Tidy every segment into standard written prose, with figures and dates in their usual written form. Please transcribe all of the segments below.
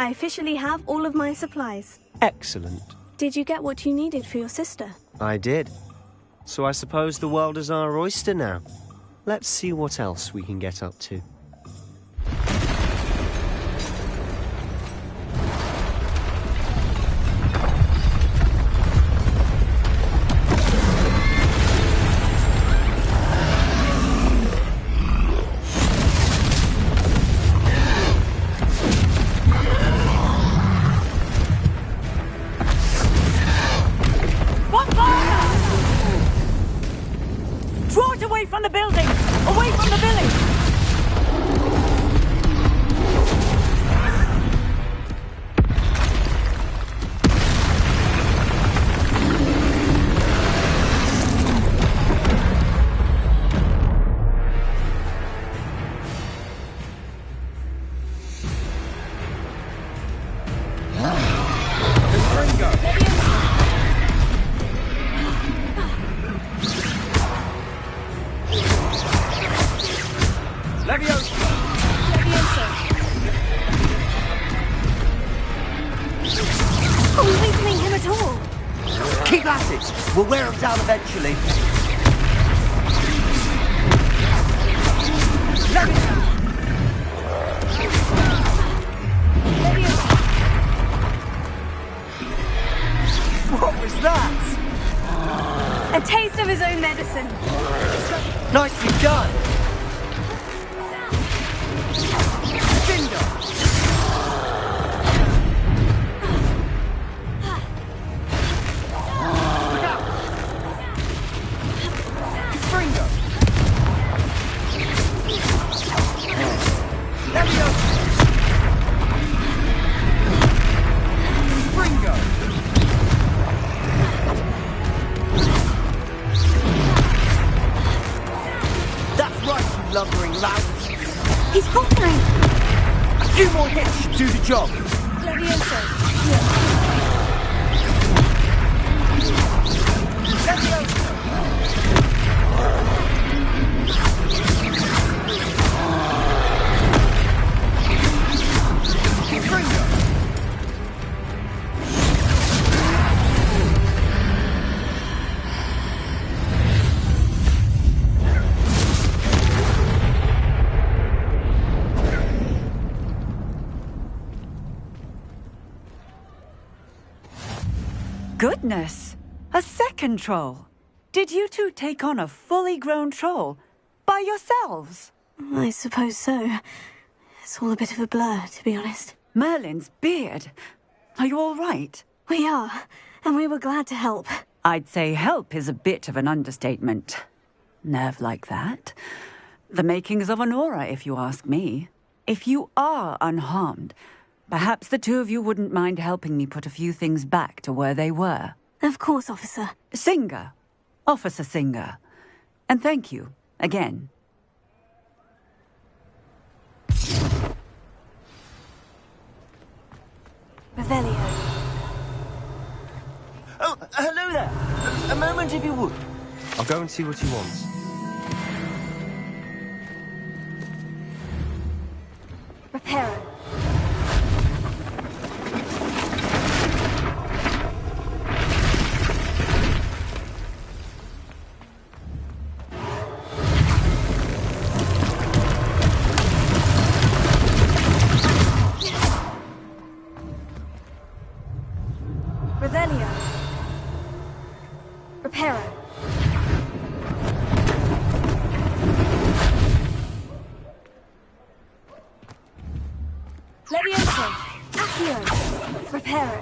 I officially have all of my supplies. Excellent. Did you get what you needed for your sister? I did. So I suppose the world is our oyster now. Let's see what else we can get up to. From the building! Away from the village! We'll wear them down eventually. What was that? A taste of his own medicine. Nicely done. Lumbering louds. He's faltering. A few more hits should do the job. Levioso. Levioso. Goodness! A second troll! Did you two take on a fully grown troll? By yourselves? I suppose so. It's all a bit of a blur, to be honest. Merlin's beard. Are you all right? We are, and we were glad to help. I'd say help is a bit of an understatement. Nerve like that. The makings of an aura, if you ask me. If you are unharmed, perhaps the two of you wouldn't mind helping me put a few things back to where they were. Of course, officer. Singer. Officer Singer. And thank you, again. Revelio. Oh, hello there. A moment if you would. I'll go and see what he wants. Reparo. Revelio. Reparo. Levioso. Accio. Reparo.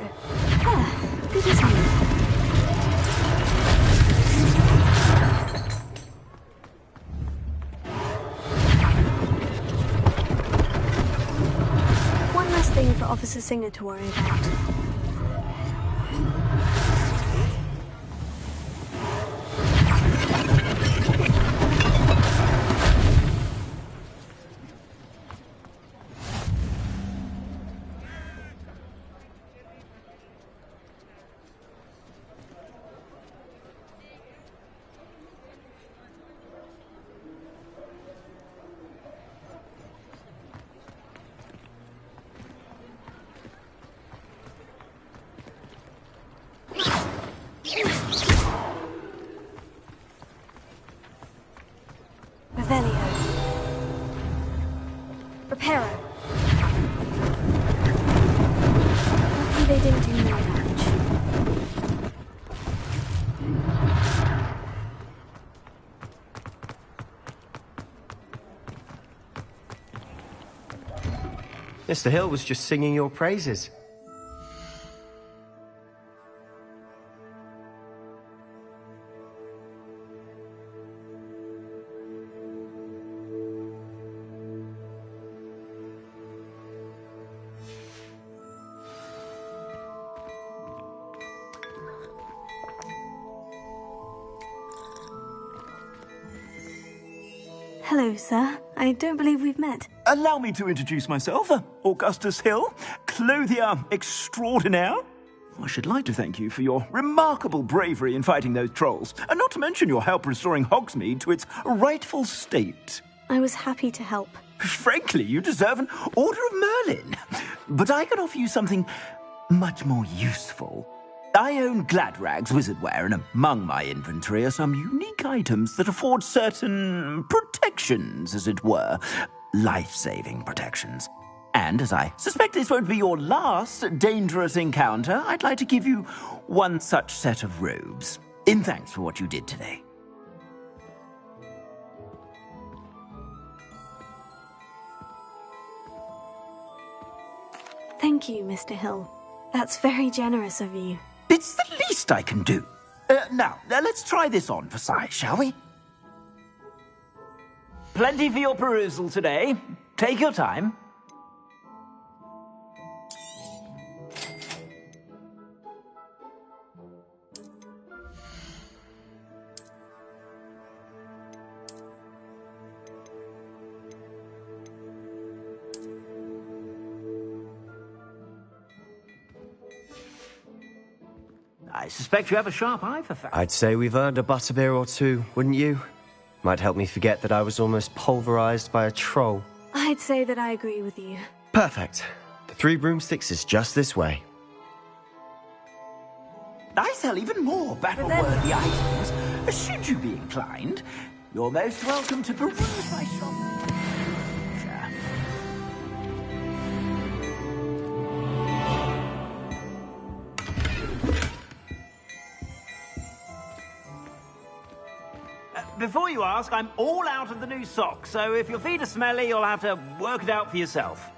Ah, good as new. One less thing for Officer Singer to worry about. Reparo. Lucky they didn't do more damage. Mr. Hill was just singing your praises. Hello, sir. I don't believe we've met. Allow me to introduce myself, Augustus Hill, clothier extraordinaire. I should like to thank you for your remarkable bravery in fighting those trolls, and not to mention your help restoring Hogsmeade to its rightful state. I was happy to help. Frankly, you deserve an Order of Merlin. But I can offer you something much more useful. I own Gladrag's wizardware, and among my inventory are some unique items that afford certain protections, as it were. Life-saving protections. And as I suspect this won't be your last dangerous encounter, I'd like to give you one such set of robes, in thanks for what you did today. Thank you, Mr. Hill. That's very generous of you. It's the least I can do. Now, let's try this on for size, shall we? Plenty for your perusal today. Take your time. I suspect you have a sharp eye for facts. I'd say we've earned a butterbeer or two, wouldn't you? Might help me forget that I was almost pulverized by a troll. I'd say that I agree with you. Perfect. The Three Broomsticks is just this way. I sell even more battle-worthy items. Should you be inclined, you're most welcome to peruse my shop. Before you ask, I'm all out of the new socks, so if your feet are smelly, you'll have to work it out for yourself.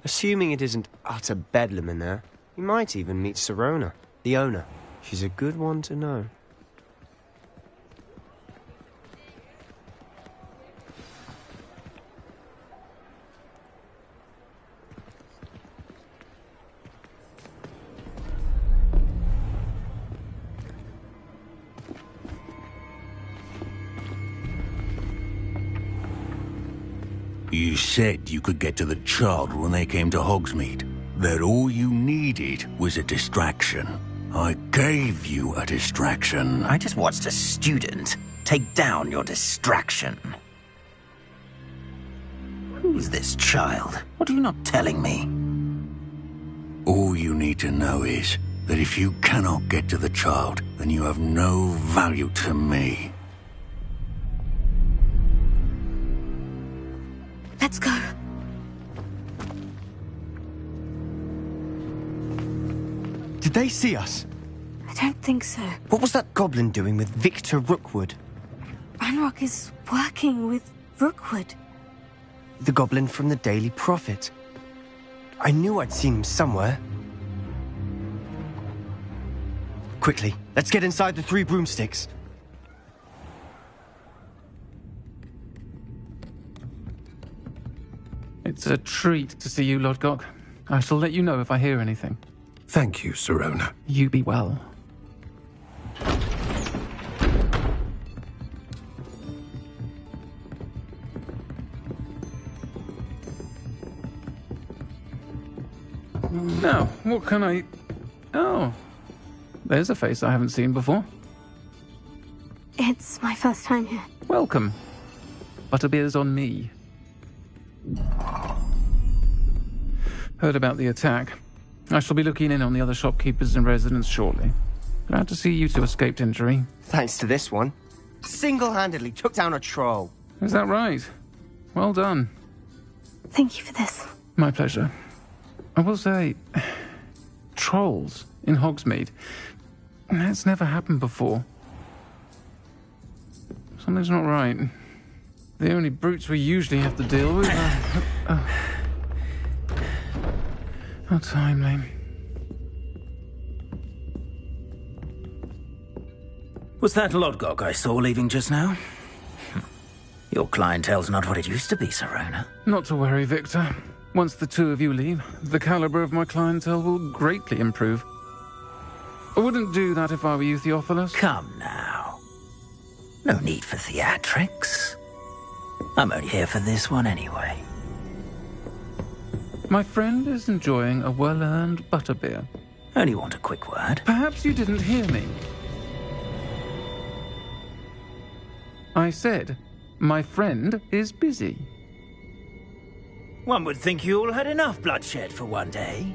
Assuming it isn't utter bedlam in there, you might even meet Serona, the owner. She's a good one to know. You said you could get to the child when they came to Hogsmeade. That all you needed was a distraction. I gave you a distraction. I just watched a student take down your distraction. Who's this child? What are you not telling me? All you need to know is that if you cannot get to the child, then you have no value to me. Let's go. Did they see us? I don't think so. What was that goblin doing with Victor Rookwood? Ranrock is working with Rookwood. The goblin from the Daily Prophet. I knew I'd seen him somewhere. Quickly, let's get inside the three broomsticks. It's a treat to see you, Lodgok. I shall let you know if I hear anything. Thank you, Sirona. You be well. Now, what can I... Oh, there's a face I haven't seen before. It's my first time here. Welcome. Butterbeer's on me. Heard about the attack. I shall be looking in on the other shopkeepers and residents shortly. Glad to see you two escaped injury. Thanks to this one. Single-handedly took down a troll. Is that right? Well done. Thank you for this. My pleasure. I will say, trolls in Hogsmeade. That's never happened before. Something's not right. The only brutes we usually have to deal with are... How timely. Was that Lodgok I saw leaving just now? Your clientele's not what it used to be, Sirona. Not to worry, Victor. Once the two of you leave, the caliber of my clientele will greatly improve. I wouldn't do that if I were you, Theophilus. Come now. No need for theatrics. I'm only here for this one anyway. My friend is enjoying a well-earned butterbeer. Only want a quick word. Perhaps you didn't hear me. I said, my friend is busy. One would think you all had enough bloodshed for one day.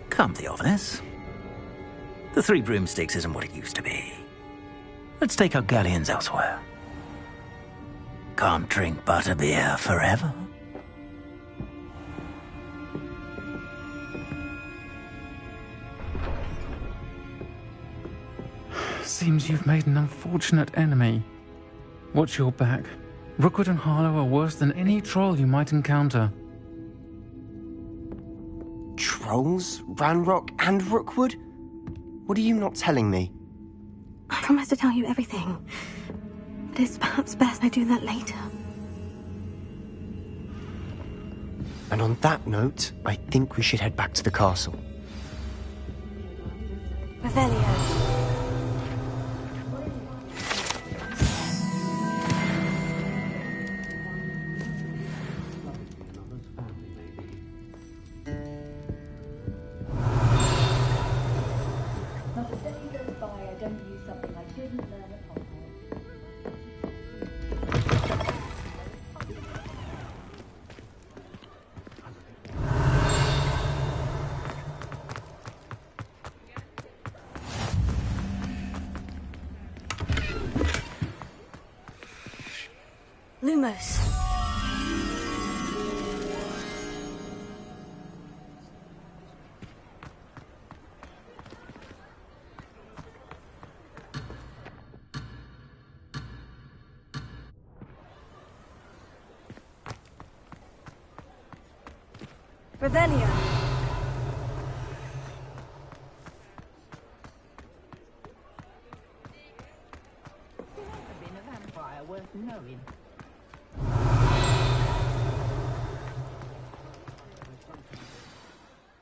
Come, Theophilus. The Three Broomsticks isn't what it used to be. Let's take our galleons elsewhere. Can't drink butterbeer forever. Seems you've made an unfortunate enemy. Watch your back. Rookwood and Harlow are worse than any troll you might encounter. Trolls? Ranrock and Rookwood? What are you not telling me? I promise to tell you everything. But it's perhaps best I do that later. And on that note, I think we should head back to the castle. Revelio. Lumos. Revelio. Been a vampire worth knowing.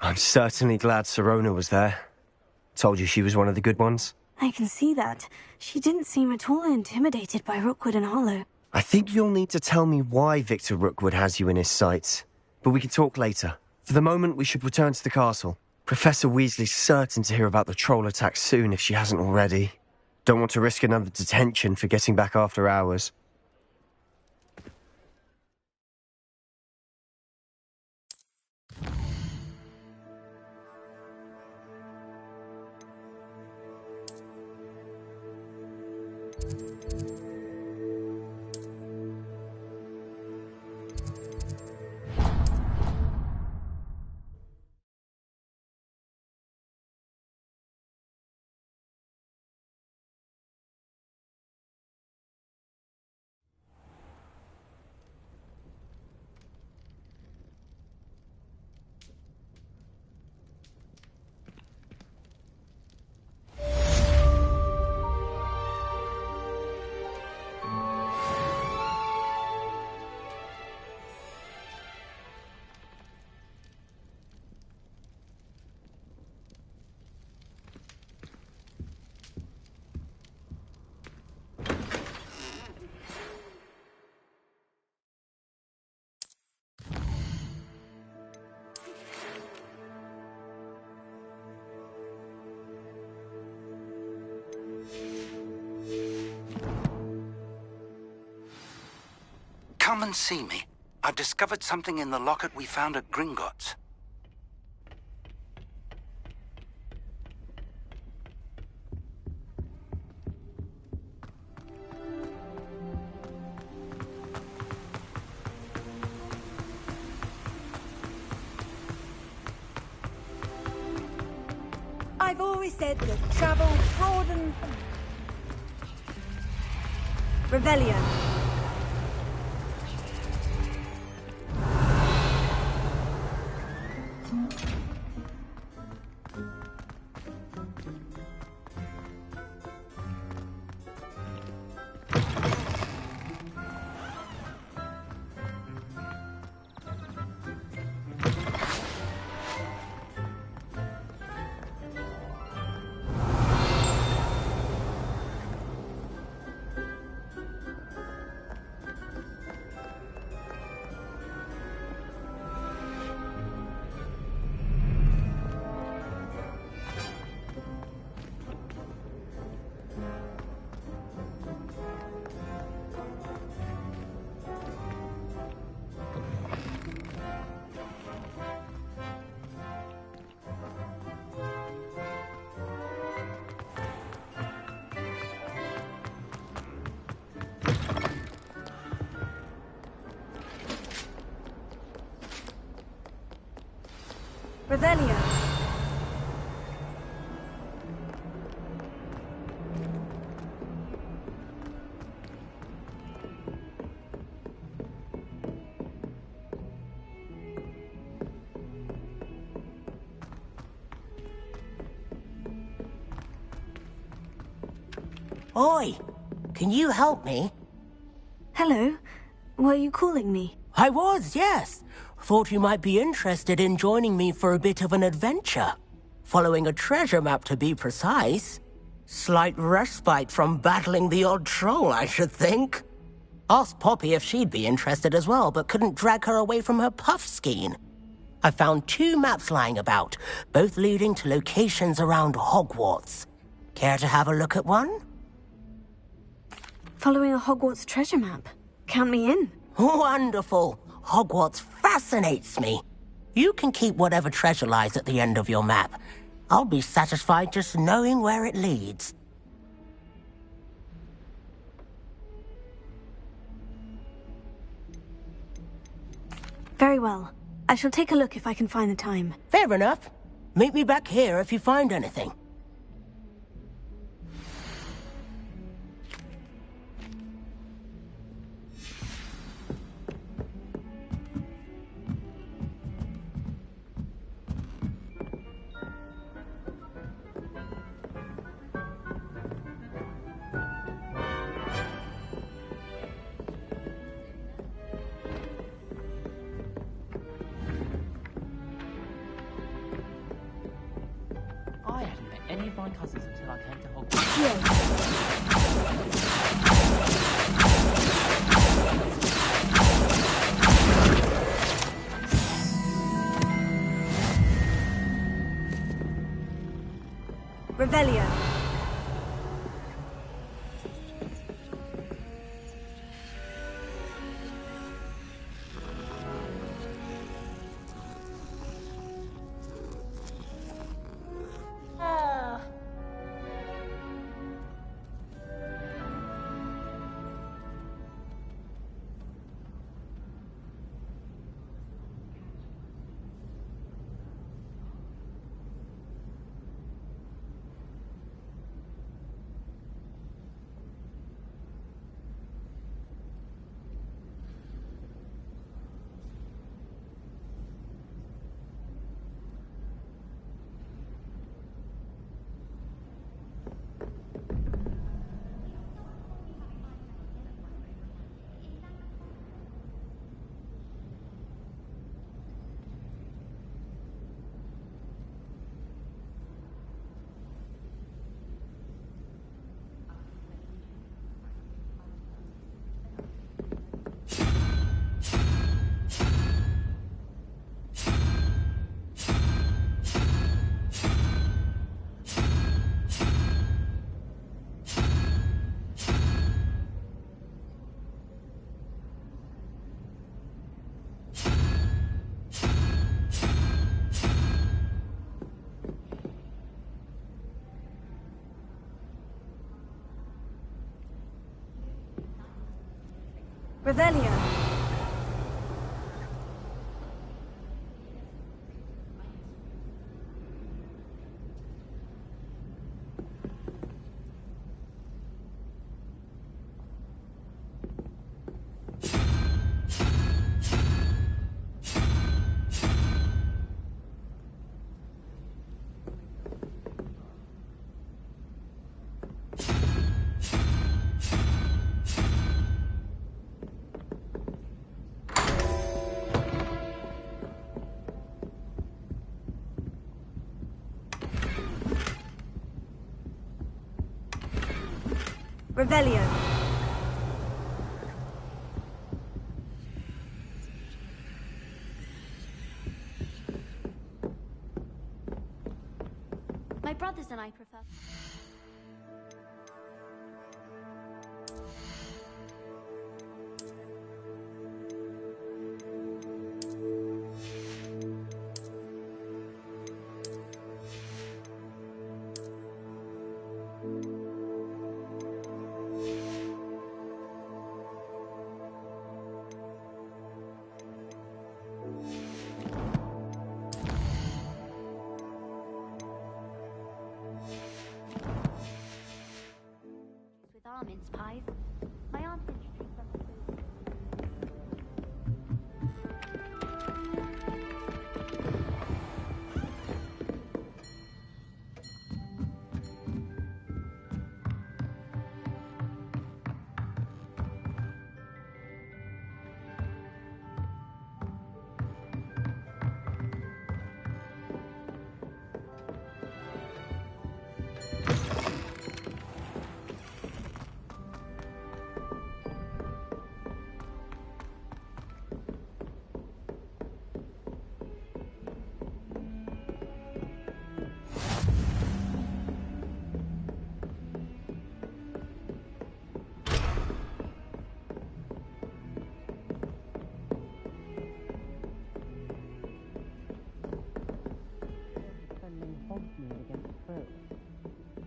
I'm certainly glad Sirona was there. Told you she was one of the good ones. I can see that. She didn't seem at all intimidated by Rookwood and Harlow. I think you'll need to tell me why Victor Rookwood has you in his sights. But we can talk later. For the moment, we should return to the castle. Professor Weasley's certain to hear about the troll attack soon if she hasn't already. Don't want to risk another detention for getting back after hours. Come and see me. I've discovered something in the locket we found at Gringotts. I've always said that travel broadens... Revelio. Revelio. Oi! Can you help me? Hello. Were you calling me? I was, yes. Thought you might be interested in joining me for a bit of an adventure. Following a treasure map, to be precise. Slight respite from battling the odd troll, I should think. Asked Poppy if she'd be interested as well, but couldn't drag her away from her puff skein. I found 2 maps lying about, both leading to locations around Hogwarts. Care to have a look at one? Following a Hogwarts treasure map. Count me in. Wonderful. Hogwarts fascinates me. You can keep whatever treasure lies at the end of your map. I'll be satisfied just knowing where it leads. Very well. I shall take a look if I can find the time. Fair enough. Meet me back here if you find anything. I hadn't met any of my cousins until I came to Hogwarts. Revelio. Revelio. Revelio. My brothers and I prefer... with our mince pies. My aunt introduced them to food.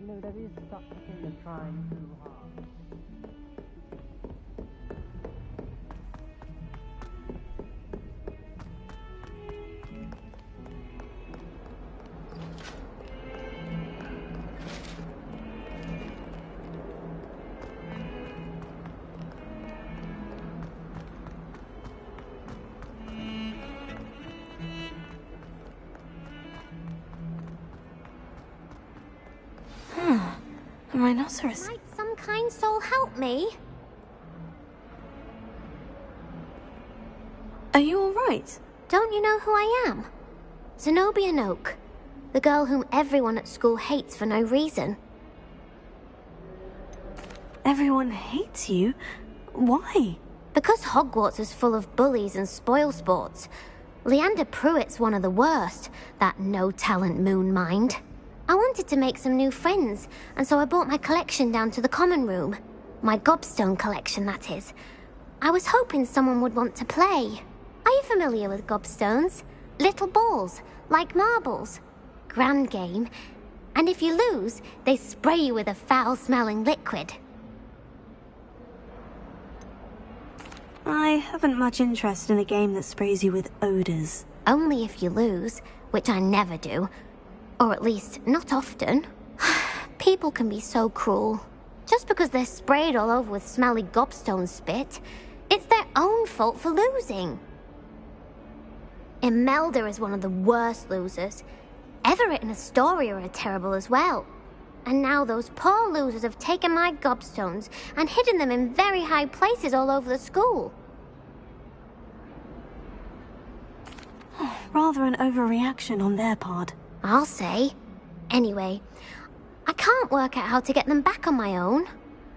You know, there is such a thing as trying too hard. A rhinoceros. Might some kind soul help me? Are you alright? Don't you know who I am? Zenobia Noak, the girl whom everyone at school hates for no reason. Everyone hates you? Why? Because Hogwarts is full of bullies and spoilsports. Leander Pruitt's one of the worst, that no-talent moon mind. I wanted to make some new friends, and so I brought my collection down to the common room. My gobstone collection, that is. I was hoping someone would want to play. Are you familiar with gobstones? Little balls, like marbles. Grand game. And if you lose, they spray you with a foul-smelling liquid. I haven't much interest in a game that sprays you with odors. Only if you lose, which I never do. Or at least, not often. People can be so cruel. Just because they're sprayed all over with smelly gobstone spit, it's their own fault for losing. Imelda is one of the worst losers. Everett and Astoria are terrible as well. And now those poor losers have taken my gobstones and hidden them in very high places all over the school. Rather an overreaction on their part. I'll say. Anyway, I can't work out how to get them back on my own.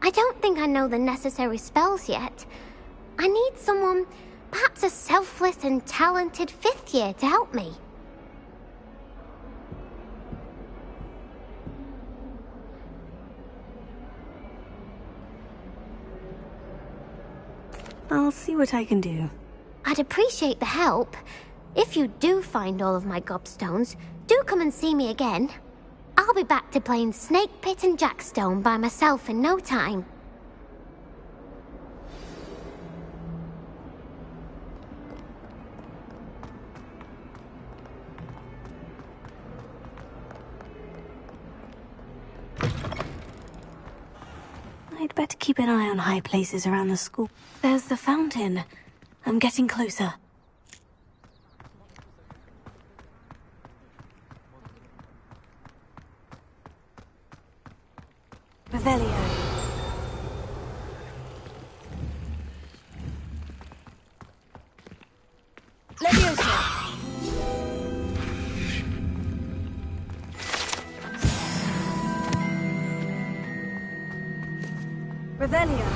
I don't think I know the necessary spells yet. I need someone, perhaps a selfless and talented 5th year to help me. I'll see what I can do. I'd appreciate the help. If you do find all of my gobstones, do come and see me again. I'll be back to playing Snake Pit and Jackstone by myself in no time. I'd better keep an eye on high places around the school. There's the fountain. I'm getting closer. Revelio. Leviosa. Revelio.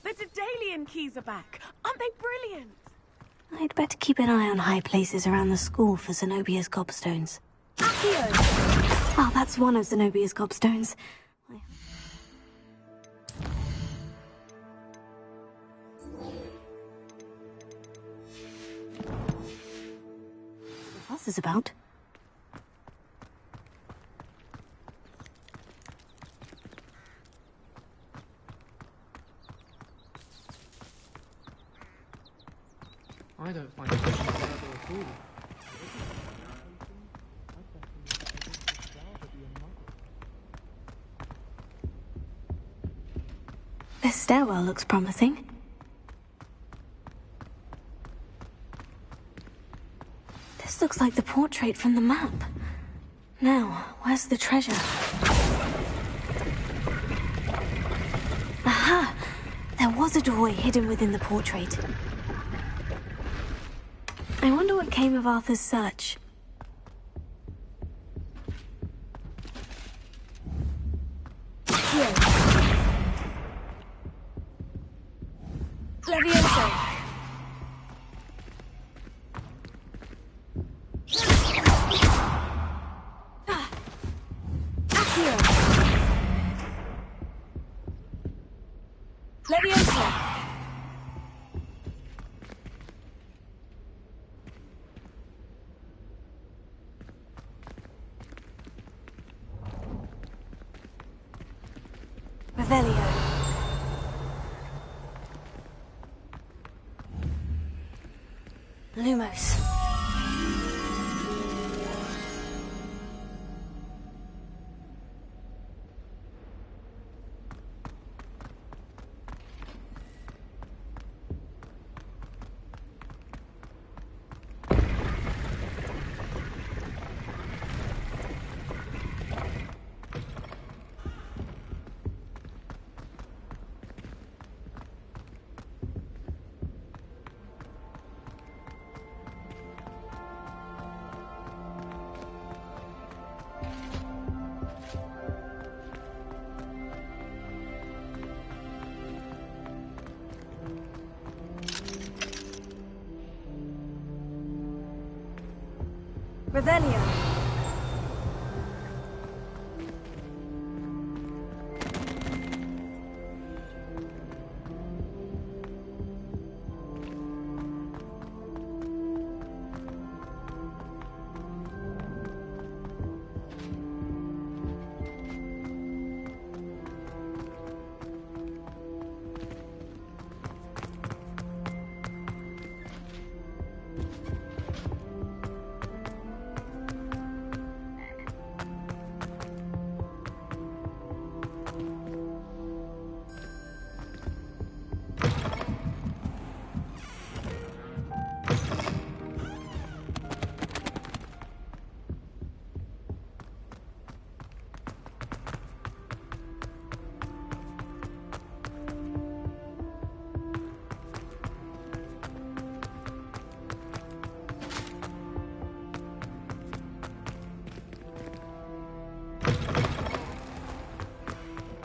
The Daedalian keys are back. Aren't they brilliant? I'd better keep an eye on high places around the school for Zenobia's gobstones. Accio! Oh, that's one of Zenobia's gobstones. The fuss is about. I don't find it terrible at all. This stairwell looks promising. This looks like the portrait from the map. Now, where's the treasure? Aha! There was a doorway hidden within the portrait. I wonder what came of Arthur's search. Here. Levioso. Accio. Levioso. Revelio. Lumos. Revelio.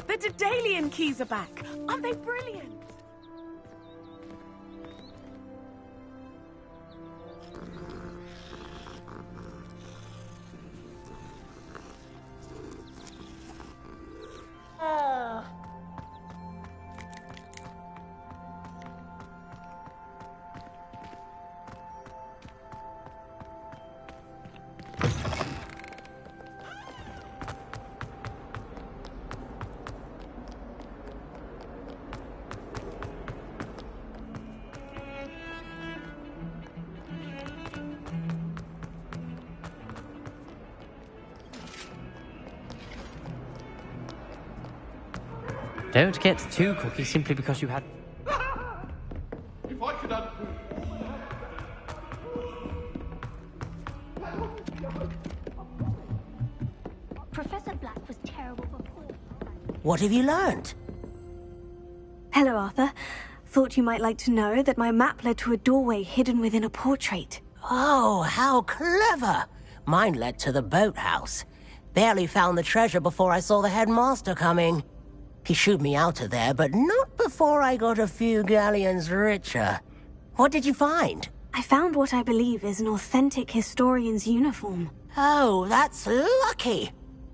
The Daedalian keys are back. Aren't they brilliant? Don't get too cocky simply because you had... If I could Professor Black was terrible before. What have you learned? Hello, Arthur. Thought you might like to know that my map led to a doorway hidden within a portrait. Oh, how clever! Mine led to the boathouse. Barely found the treasure before I saw the headmaster coming. He shooed me out of there, but not before I got a few galleons richer. What did you find? I found what I believe is an authentic historian's uniform. Oh, that's lucky.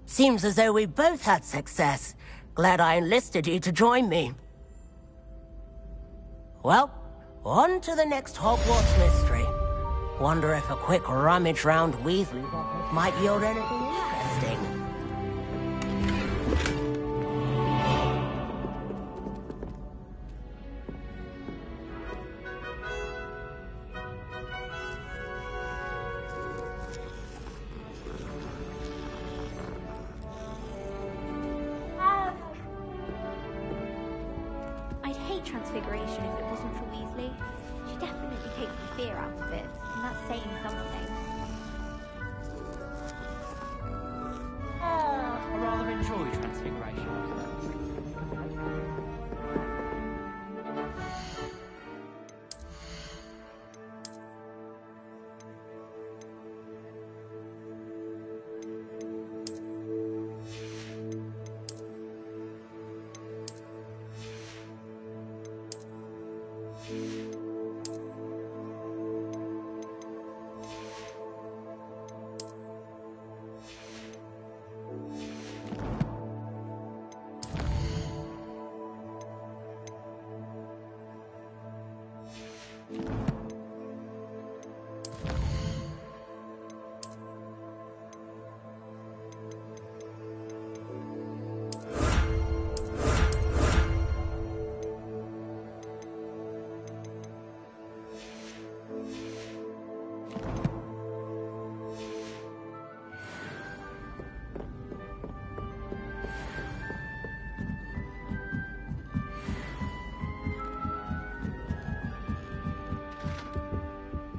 Seems as though we both had success. Glad I enlisted you to join me. Well, on to the next Hogwarts mystery. Wonder if a quick rummage round Weasley's office might yield anything interesting. I'd hate Transfiguration if it wasn't for Weasley. She definitely takes the fear out of it, and that's saying something. I rather enjoy Transfiguration.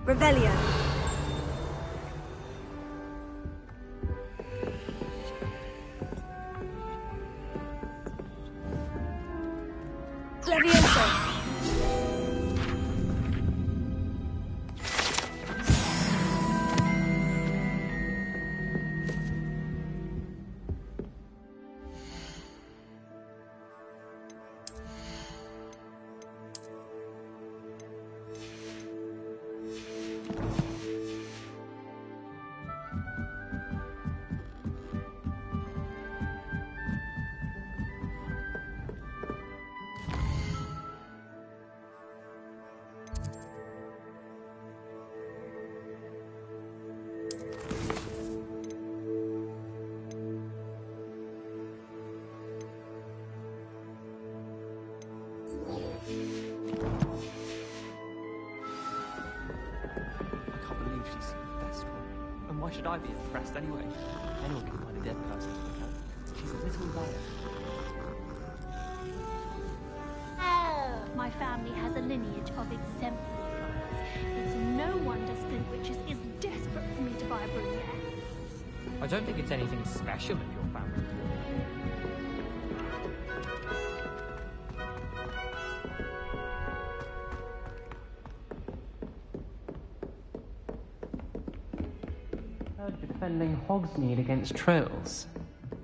Revelio. Levioso. I can't believe she's seen the festival. And why should I be impressed anyway? Anyone can find a dead person to look at. She's a little liar. My family has a lineage of exemplary flyers. It's no wonder Splint Witches is desperate for me to buy a broom there. I don't think it's anything special if your family. Heard you're defending Hogsmeade against trolls.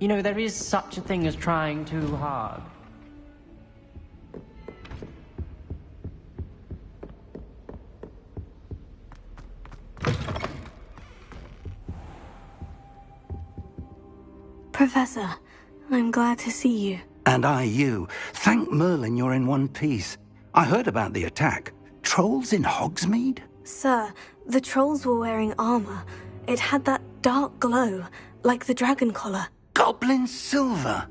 You know, there is such a thing as trying too hard. Professor, I'm glad to see you. And I you. Thank Merlin you're in one piece. I heard about the attack. Trolls in Hogsmeade? Sir, the trolls were wearing armor. It had that dark glow, like the dragon collar. Goblin silver!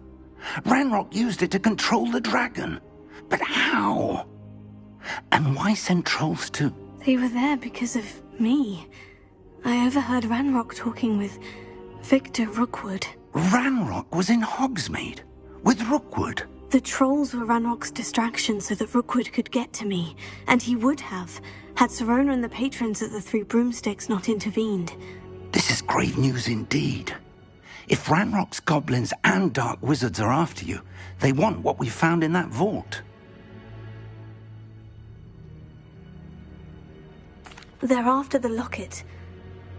Ranrock used it to control the dragon. But how? And why send trolls to... They were there because of me. I overheard Ranrock talking with Victor Rookwood. Ranrock was in Hogsmeade? With Rookwood? The trolls were Ranrock's distraction so that Rookwood could get to me. And he would have, had Sirona and the patrons at the Three Broomsticks not intervened. This is grave news indeed. If Ranrock's goblins and dark wizards are after you, they want what we found in that vault. They're after the locket.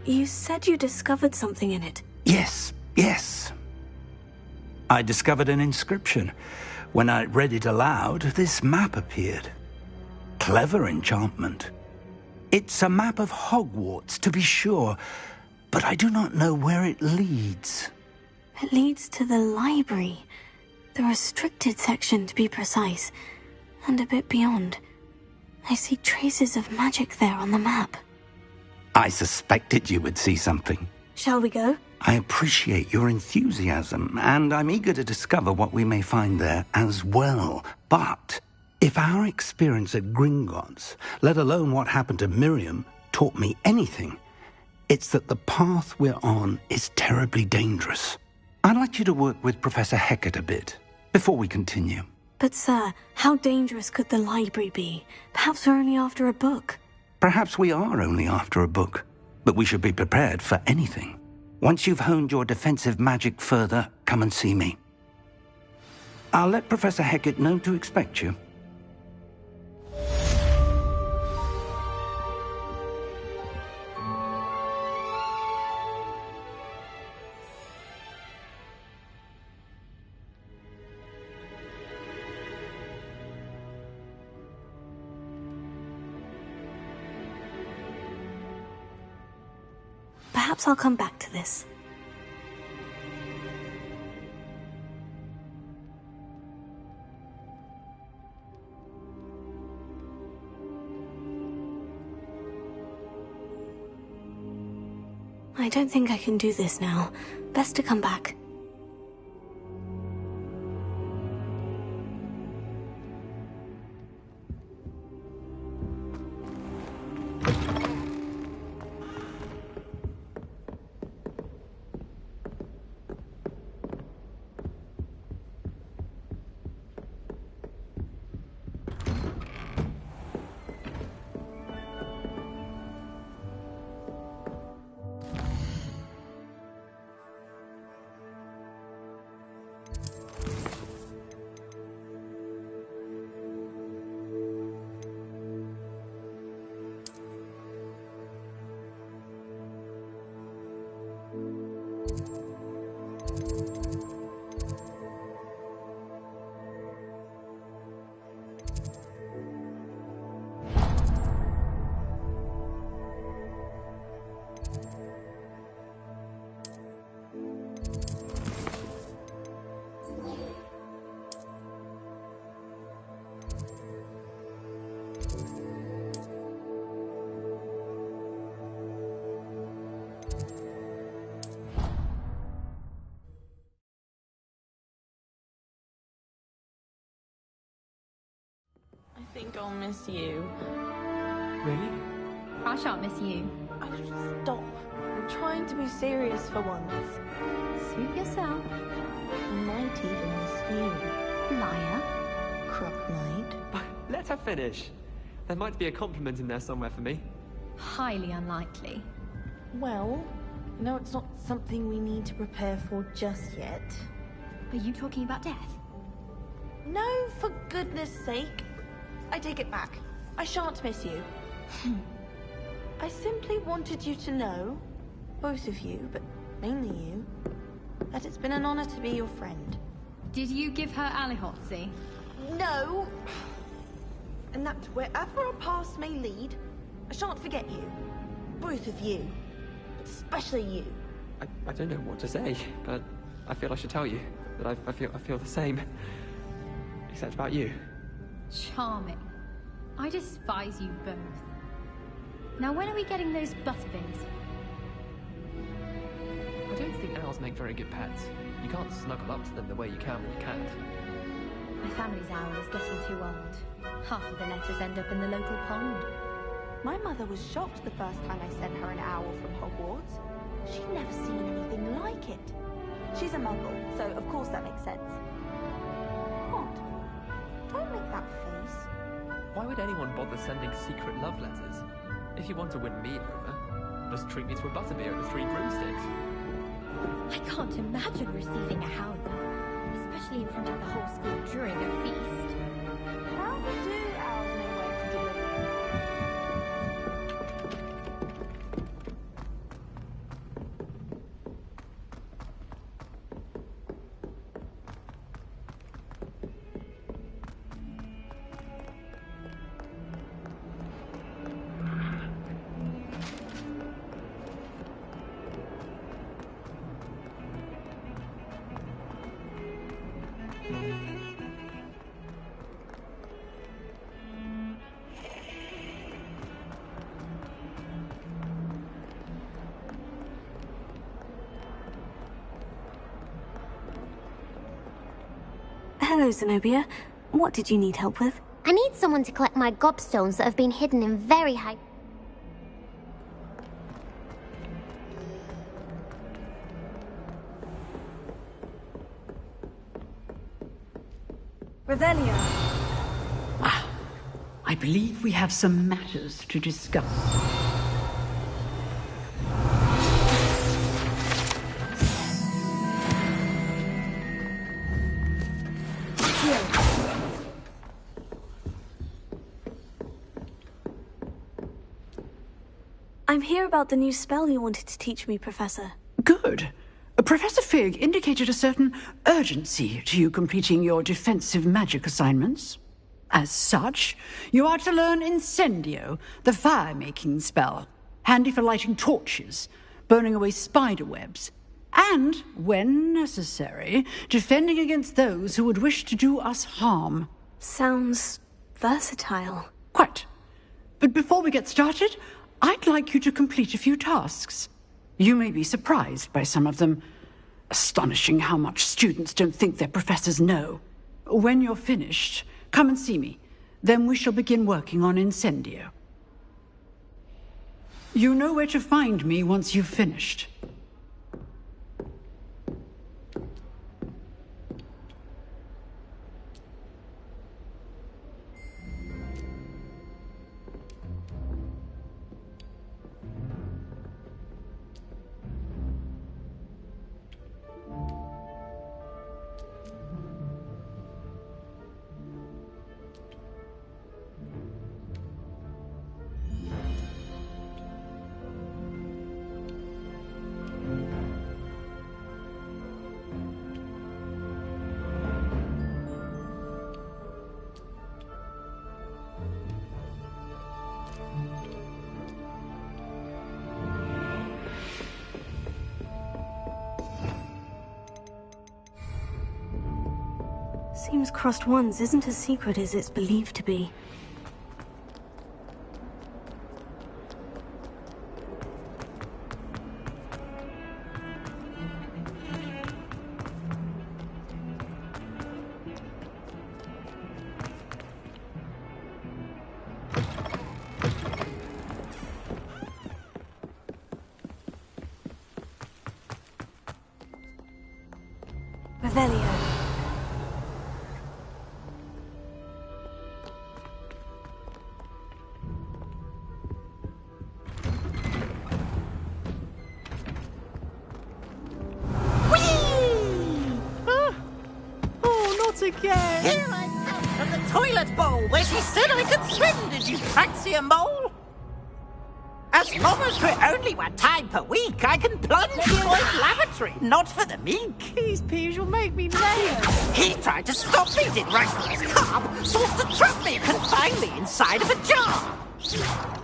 You said you discovered something in it. Yes. I discovered an inscription. When I read it aloud, this map appeared. Clever enchantment. It's a map of Hogwarts, to be sure, but I do not know where it leads. It leads to the library. The restricted section, to be precise. And a bit beyond. I see traces of magic there on the map. I suspected you would see something. Shall we go? I appreciate your enthusiasm, and I'm eager to discover what we may find there as well. But if our experience at Gringotts, let alone what happened to Miriam, taught me anything, it's that the path we're on is terribly dangerous. I'd like you to work with Professor Hecat a bit, before we continue. But sir, how dangerous could the library be? Perhaps we're only after a book. Perhaps we are only after a book, but we should be prepared for anything. Once you've honed your defensive magic further, come and see me. I'll let Professor Hecat know to expect you. Perhaps I'll come back to this. I don't think I can do this now. Best to come back. I think I'll miss you. Really? I shan't miss you. Oh, stop. I'm trying to be serious for once. Suit yourself. I might even miss you. Liar. Croc Knight. Let her finish. There might be a compliment in there somewhere for me. Highly unlikely. Well, you know, it's not something we need to prepare for just yet. Are you talking about death? No, for goodness sake. I take it back. I shan't miss you. I simply wanted you to know, both of you, but mainly you, that it's been an honor to be your friend. Did you give her Alihotzi? No! And that wherever our paths may lead, I shan't forget you. Both of you. But especially you. I don't know what to say, but I feel I should tell you that I feel the same. Except about you. Charming. I despise you both. Now when are we getting those butterbeans? I don't think owls make very good pets. You can't snuggle up to them the way you can with a cat. My family's owl is getting too old. Half of the letters end up in the local pond. My mother was shocked the first time I sent her an owl from Hogwarts. She'd never seen anything like it. She's a muggle, so of course that makes sense. What? Don't make that face. Why would anyone bother sending secret love letters? If you want to win me over, just treat me to a butterbeer and 3 broomsticks. I can't imagine receiving a howler, especially in front of the whole school during a feast. How do owls know where to deliver? Hello, Zenobia. What did you need help with? I need someone to collect my gobstones that have been hidden in very high... Revelio. I believe we have some matters to discuss. I'm here about the new spell you wanted to teach me, Professor. Good. Professor Fig indicated a certain urgency to you completing your defensive magic assignments. As such, you are to learn Incendio, the fire-making spell, handy for lighting torches, burning away spider webs, and, when necessary, defending against those who would wish to do us harm. Sounds versatile. Quite. But before we get started, I'd like you to complete a few tasks. You may be surprised by some of them. Astonishing how much students don't think their professors know. When you're finished, come and see me. Then we shall begin working on Incendio. You know where to find me once you've finished. Seems Crossed Ones isn't as secret as it's believed to be. Revelio. Again. Here I come from the toilet bowl where she said I could swim. Did you fancy a mole? As long as for only 1 time per week, I can plunge in Boyd's lavatory. Not for the meek. These peas will make me mad. He tried to stop me, did right from his carb, sought to trap me, confine me inside of a jar.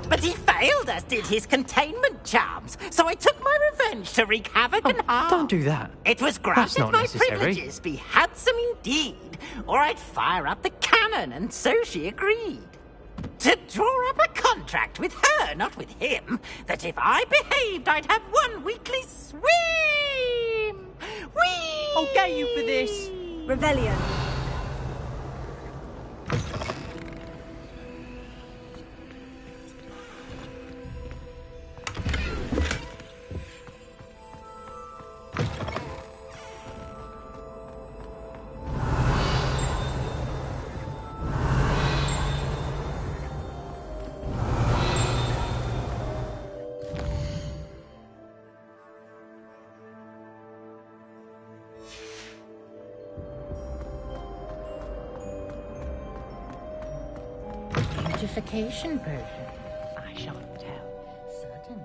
But he failed, as did his containment charms. So I took my revenge to wreak havoc and harm. Don't do that. It was That's granted not my necessary. privileges be handsome indeed, or I'd fire up the cannon, and so she agreed. To draw up a contract with her, not with him, that if I behaved, I'd have 1 weekly swim. Whee! I'll get you for this. Revelio. Beautification potion. I shan't tell. Certainly.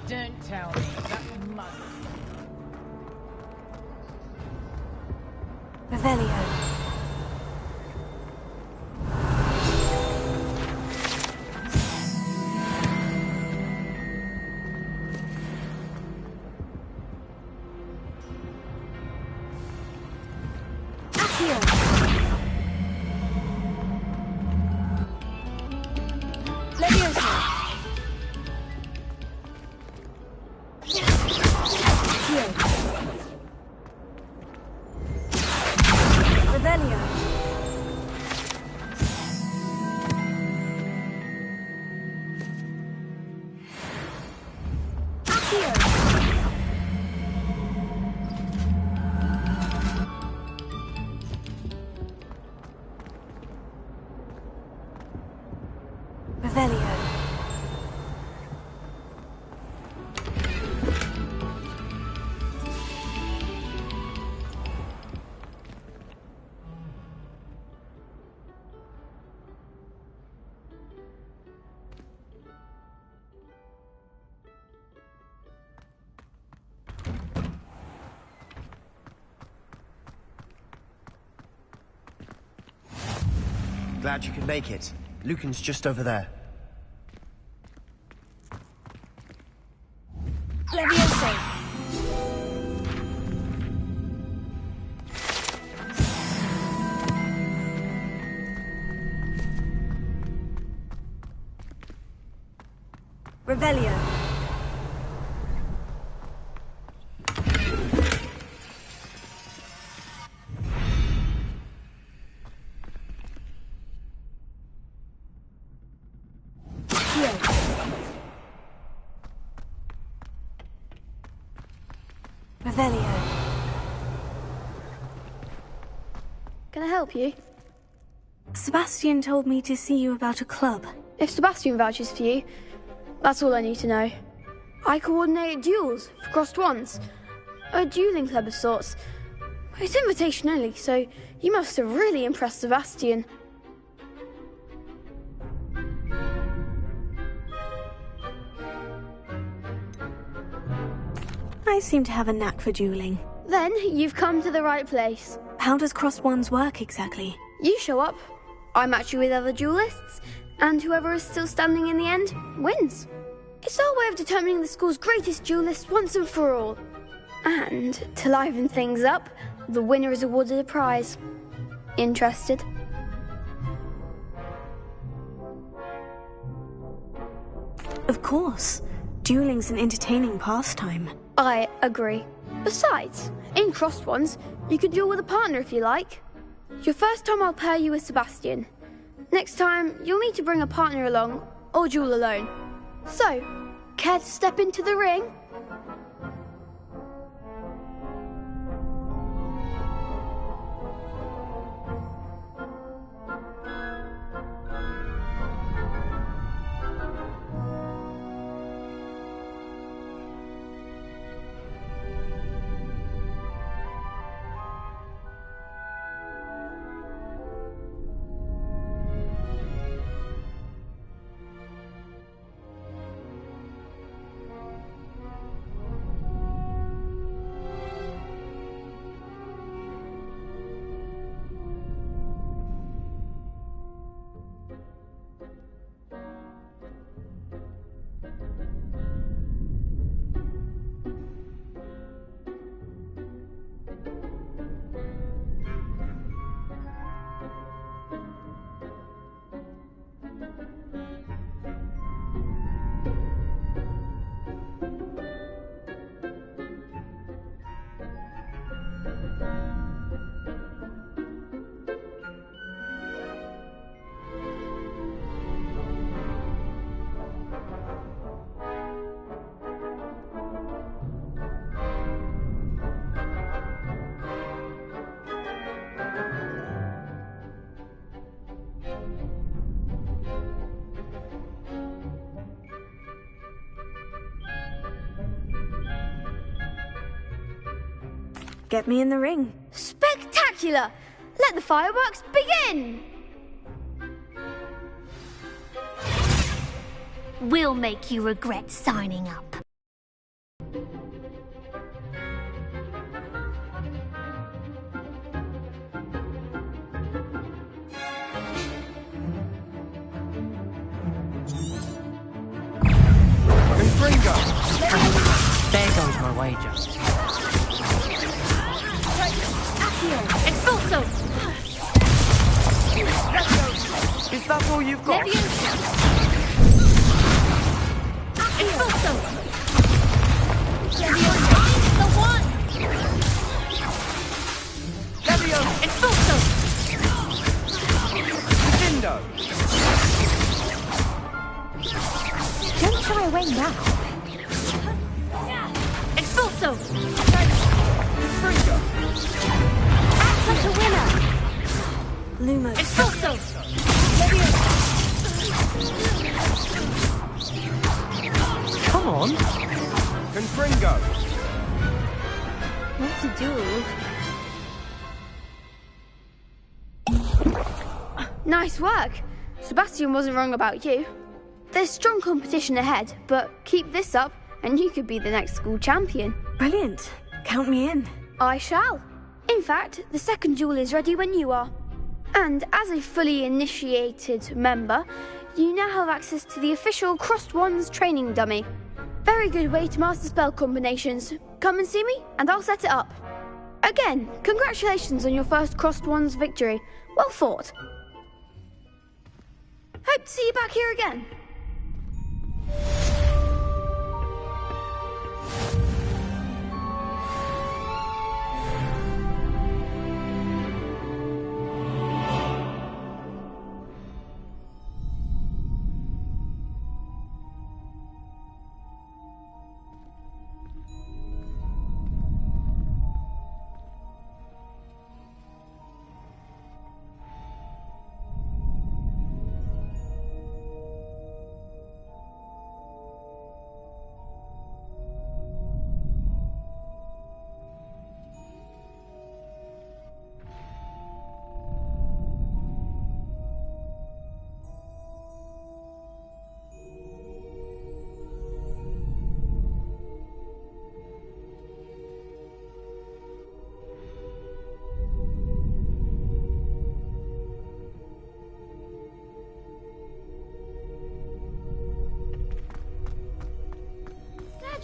Don't tell me. That mug. Revelio. Glad you could make it. Lucan's just over there. Leviosa. Revelio. Revelio. Can I help you? Sebastian told me to see you about a club. If Sebastian vouches for you, that's all I need to know. I coordinate duels for crossed ones. A dueling club of sorts. It's invitation only, so you must have really impressed Sebastian. I seem to have a knack for dueling. Then you've come to the right place. How does crossed ones work exactly? You show up, I match you with other duelists, and whoever is still standing in the end wins. It's our way of determining the school's greatest duelist once and for all. And to liven things up, the winner is awarded a prize. Interested? Of course. Dueling's an entertaining pastime. I agree. Besides, in crossed ones, you can duel with a partner if you like. Your first time I'll pair you with Sebastian. Next time, you'll need to bring a partner along, or duel alone. So, care to step into the ring? Get me in the ring. Spectacular! Let the fireworks begin! We'll make you regret signing up. There goes my wager. Expulso! Is that all you've got? Expulso! The one! Levio! Expulso! Window! Don't shy away now. Expulso! Fringo! Act like a winner! Lumos. Expulso! Come on! Confringo! What's a duel? Nice work. Sebastian wasn't wrong about you. There's strong competition ahead, but keep this up and you could be the next school champion. Brilliant. Count me in. I shall. In fact, the second duel is ready when you are. And as a fully initiated member, you now have access to the official Crossed Wands training dummy. Very good way to master spell combinations. Come and see me, and I'll set it up. Again, congratulations on your first Crossed Wands victory. Well fought. Hope to see you back here again.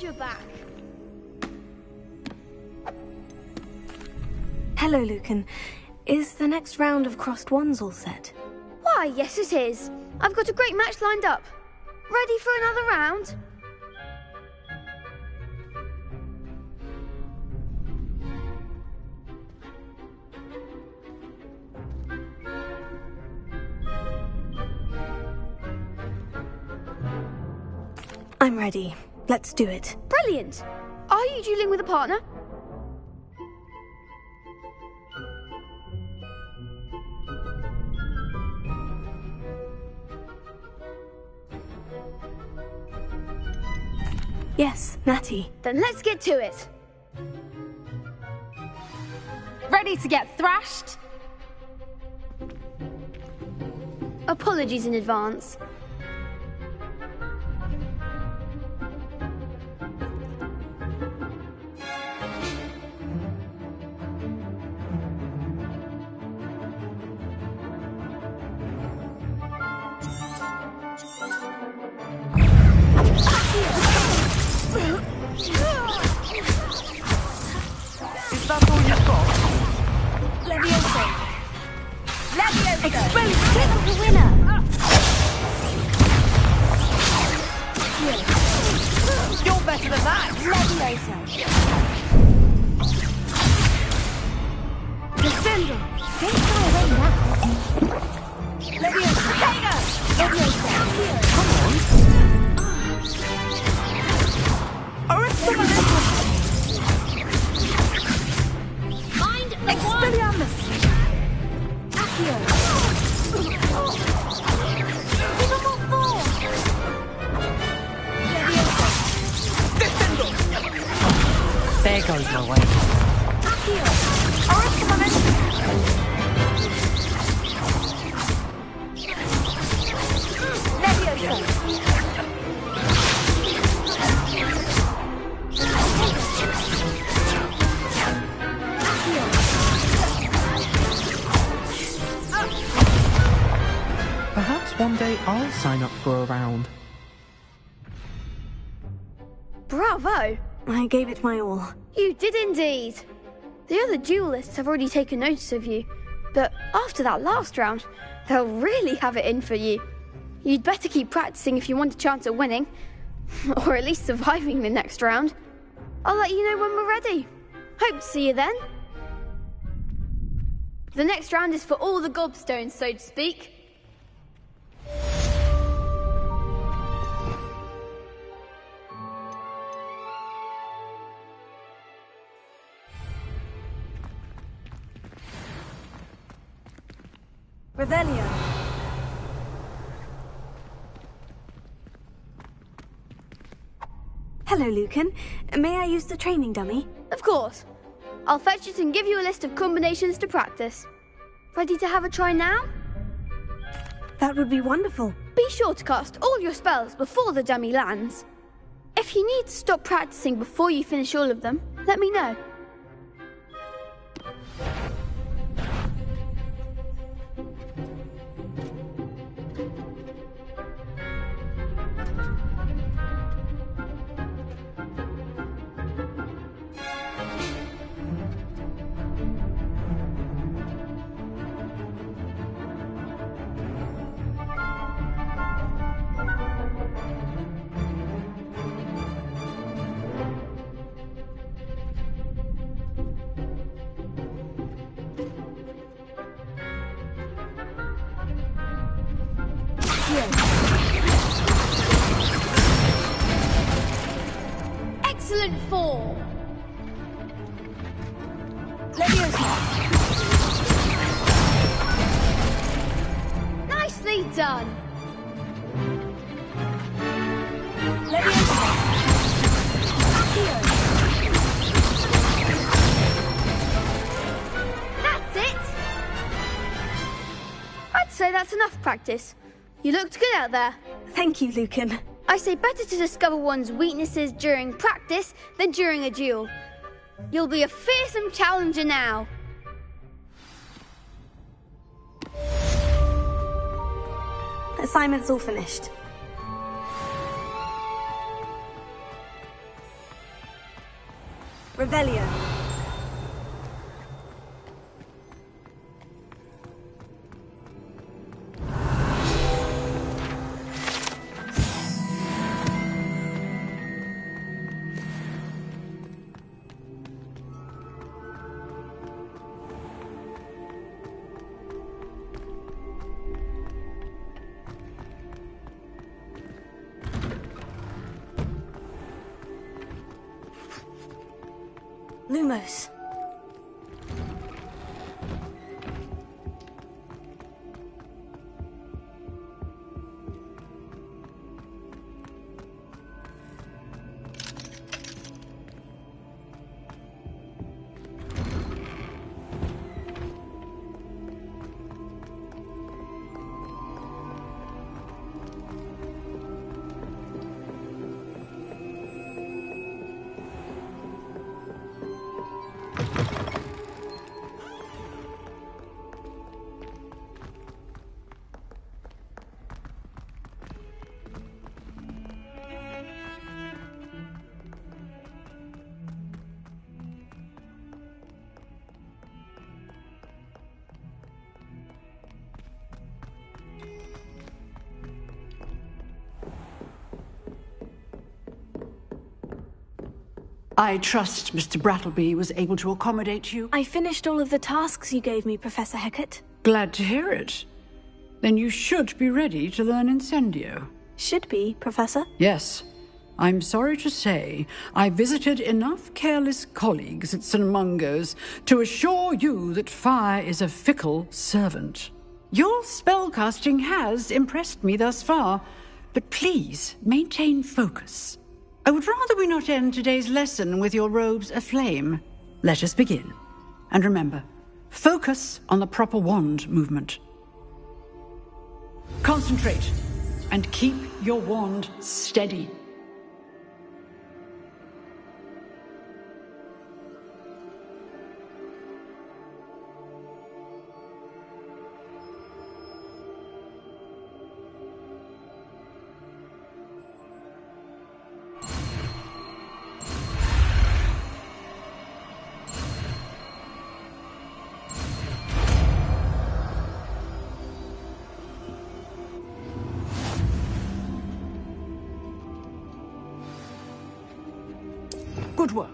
You're back. Hello, Lucan. Is the next round of Crossed Wands all set? Why, yes it is. I've got a great match lined up. Ready for another round? I'm ready. Let's do it. Brilliant! Are you dueling with a partner? Yes, Natty. Then let's get to it. Ready to get thrashed? Apologies in advance. Is that all you've got? Levioso! Levioso! Explode! The winner! You're better than that! Levioso! Defender! Don't fly away now! Levioso! Kaga! Levioso! Come on! Mind the Expelliarmus! Accio! Give them all four! Descendo! There goes my way. Accio! Levioso! Perhaps one day I'll sign up for a round. Bravo! I gave it my all. You did indeed. The other duelists have already taken notice of you, but after that last round, they'll really have it in for you. You'd better keep practicing if you want a chance at winning, or at least surviving the next round. I'll let you know when we're ready. Hope to see you then. The next round is for all the gobstones, so to speak. Revelio. Hello, Lucan. May I use the training dummy? Of course. I'll fetch it and give you a list of combinations to practice. Ready to have a try now? That would be wonderful. Be sure to cast all your spells before the dummy lands. If you need to stop practicing before you finish all of them, let me know. That's enough practice. You looked good out there. Thank you, Lucan. I say better to discover one's weaknesses during practice than during a duel. You'll be a fearsome challenger now. Assignment's all finished. Revelio. Lumos. I trust Mr. Brattleby was able to accommodate you. I finished all of the tasks you gave me, Professor Hecat. Glad to hear it. Then you should be ready to learn Incendio. Should be, Professor? Yes. I'm sorry to say, I visited enough careless colleagues at St. Mungo's to assure you that fire is a fickle servant. Your spellcasting has impressed me thus far, but please maintain focus. I would rather we not end today's lesson with your robes aflame. Let us begin. And remember, focus on the proper wand movement. Concentrate, and keep your wand steady. Good work.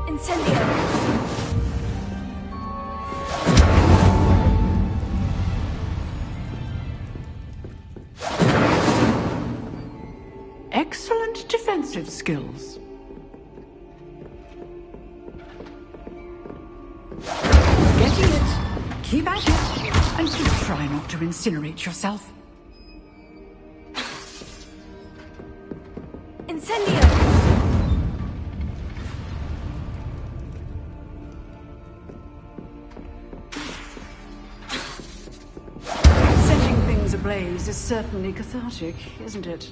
Incendio. Excellent defensive skills. Getting it. Keep at it, and do try not to incinerate yourself. Incendio! Setting things ablaze is certainly cathartic, isn't it?